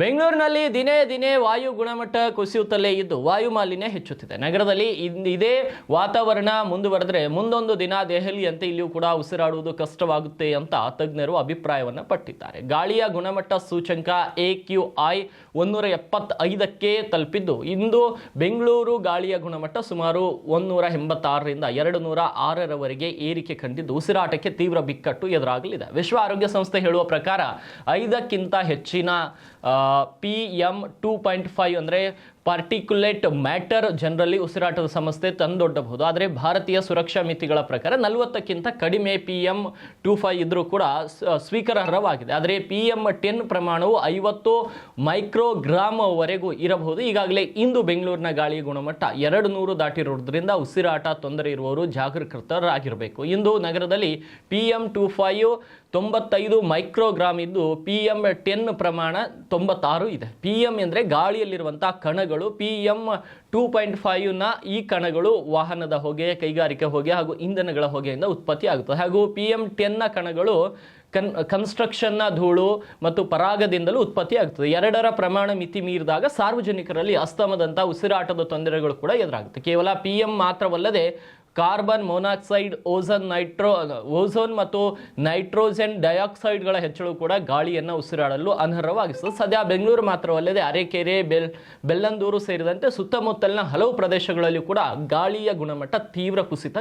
ಬೆಂಗಳೂರಿನಲ್ಲಿ ದಿನೇ ದಿನೇ ವಾಯು ಗುಣಮಟ್ಟ ಕುಸಿಯುತ್ತಲೇ ಇದ್ದು ವಾಯು ಮಾಲಿನ್ಯ ಹೆಚ್ಚುತ್ತಿದೆ. ನಗರದಲ್ಲಿ ಇದೇ ವಾತಾವರಣ ಮುಂದುವರೆದರೆ ಮುಂದೊಂದು ದಿನ ದೆಹಲಿಯಂತೆ ಇಲ್ಲಿಯೂ ಕೂಡ ಉಸಿರಾಡುವುದು ಕಷ್ಟವಾಗುತ್ತೆ ಅಂತ ತಜ್ಞರು ಅಭಿಪ್ರಾಯವನ್ನು ಪಟ್ಟಿದ್ದಾರೆ. ಗಾಳಿಯ ಗುಣಮಟ್ಟ ಸೂಚಂಕ AQI 175ಕ್ಕೆ ತಲುಪಿದ್ದು ಇಂದು ಬೆಂಗಳೂರು ಗಾಳಿಯ ಗುಣಮಟ್ಟ ಸುಮಾರು 186ರಿಂದ 206ರವರೆಗೆ ಏರಿಕೆ ಕಂಡಿದ್ದು ಉಸಿರಾಟಕ್ಕೆ ತೀವ್ರ ಬಿಕ್ಕಟ್ಟು ಎದುರಾಗಲಿದೆ. ವಿಶ್ವ ಆರೋಗ್ಯ ಸಂಸ್ಥೆ ಹೇಳುವ ಪ್ರಕಾರ 5ಕ್ಕಿಂತ ಹೆಚ್ಚಿನ PM 2.5 ಅಂದರೆ ಪಾರ್ಟಿಕ್ಯುಲೇಟ್ ಮ್ಯಾಟರ್ ಜನರಲ್ಲಿ ಉಸಿರಾಟದ ಸಮಸ್ಯೆ ತಂದೊಡ್ಡಬಹುದು. ಆದರೆ ಭಾರತೀಯ ಸುರಕ್ಷಾ ಮಿತಿಗಳ ಪ್ರಕಾರ 40ಕ್ಕಿಂತ ಕಡಿಮೆ PM 2.5 ಇದ್ರೂ ಕೂಡ ಸ್ವೀಕಾರಾರ್ಹವಾಗಿದೆ. ಆದರೆ PM 10 ಪ್ರಮಾಣವು 50 ಮೈಕ್ರೋಗ್ರಾಮ್ವರೆಗೂ ಇರಬಹುದು. ಈಗಾಗಲೇ ಇಂದು ಬೆಂಗಳೂರಿನ ಗಾಳಿಯ ಗುಣಮಟ್ಟ 200 ದಾಟಿರುವುದರಿಂದ ಉಸಿರಾಟ ತೊಂದರೆ ಇರುವವರು ಜಾಗರೂಕರಾಗಿರಬೇಕು. ಇಂದು ನಗರದಲ್ಲಿ PM 2.5 95 ಮೈಕ್ರೋಗ್ರಾಮ್ ಇದ್ದು PM 10 ಪ್ರಮಾಣ 96 ಇದೆ. PM ಅಂದರೆ ಗಾಳಿಯಲ್ಲಿರುವಂತಹ ಕಣಗಳು. PM 2.5ನ ಈ ಕಣಗಳು ವಾಹನದ ಹೊಗೆ, ಕೈಗಾರಿಕೆ ಹೊಗೆ ಹಾಗೂ ಇಂಧನಗಳ ಹೊಗೆಯಿಂದ ಉತ್ಪತ್ತಿ ಆಗುತ್ತದೆ. ಹಾಗೂ PM 10ನ ಕಣಗಳು ಕನ್ಸ್ಟ್ರಕ್ಷನ್ನ ಧೂಳು ಮತ್ತು ಪರಾಗದಿಂದಲೂ ಉತ್ಪತ್ತಿ ಆಗ್ತದೆ. ಎರಡರ ಪ್ರಮಾಣ ಮಿತಿ ಮೀರಿದಾಗ ಸಾರ್ವಜನಿಕರಲ್ಲಿ ಅಸ್ತಮದಂಥ ಉಸಿರಾಟದ ತೊಂದರೆಗಳು ಕೂಡ ಎದುರಾಗುತ್ತೆ. ಕೇವಲ PM ಮಾತ್ರವಲ್ಲದೆ ಕಾರ್ಬನ್ ಮೊನಾಕ್ಸೈಡ್, ಓಝೋನ್ ಮತ್ತು ನೈಟ್ರೋಜನ್ ಡೈಆಕ್ಸೈಡ್ಗಳ ಹೆಚ್ಚಳವು ಕೂಡ ಗಾಳಿಯನ್ನು ಉಸಿರಾಡಲು ಅನರ್ಹವಾಗಿಸುತ್ತದೆ. ಸದ್ಯ ಬೆಂಗಳೂರು ಮಾತ್ರವಲ್ಲದೆ ಅರೆಕೆರೆ, ಬೆಲ್ಲಂದೂರು ಸೇರಿದಂತೆ ಸುತ್ತಮುತ್ತಲಿನ ಹಲವು ಪ್ರದೇಶಗಳಲ್ಲಿ ಕೂಡ ಗಾಳಿಯ ಗುಣಮಟ್ಟ ತೀವ್ರ ಕುಸಿತ